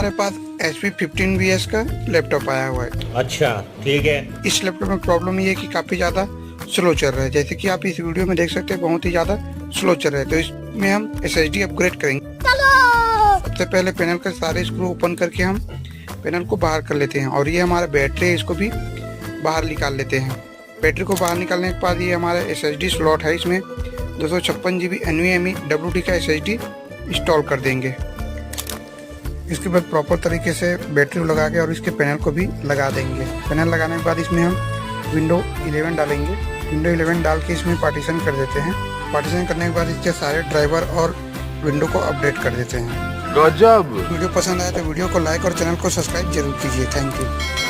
हमारे पास HP 15VS का laptop आया हुआ है। अच्छा ठीक है। इस लैपटॉप में प्रॉब्लम ये है कि काफ़ी ज़्यादा स्लो चल रहा है, जैसे कि आप इस वीडियो में देख सकते हैं बहुत ही ज़्यादा स्लो चल रहा है। तो इसमें हम SSD अपग्रेड करेंगे। सबसे पहले पैनल के सारे स्क्रू ओपन करके हम पैनल को बाहर कर लेते हैं और ये हमारा बैटरी है, इसको भी बाहर निकाल लेते हैं। बैटरी को बाहर निकालने के बाद ये हमारा SSD स्लॉट है, इसमें 256 GB NVMe WD का SSD इंस्टॉल कर देंगे। इसके बाद प्रॉपर तरीके से बैटरी लगा के और इसके पैनल को भी लगा देंगे। पैनल लगाने के बाद इसमें हम विंडो 11 डालेंगे। विंडो 11 डाल के इसमें पार्टीशन कर देते हैं। पार्टीशन करने के बाद इसके सारे ड्राइवर और विंडो को अपडेट कर देते हैं। गजब। वीडियो पसंद आया तो वीडियो को लाइक और चैनल को सब्सक्राइब जरूर कीजिए। Thank you.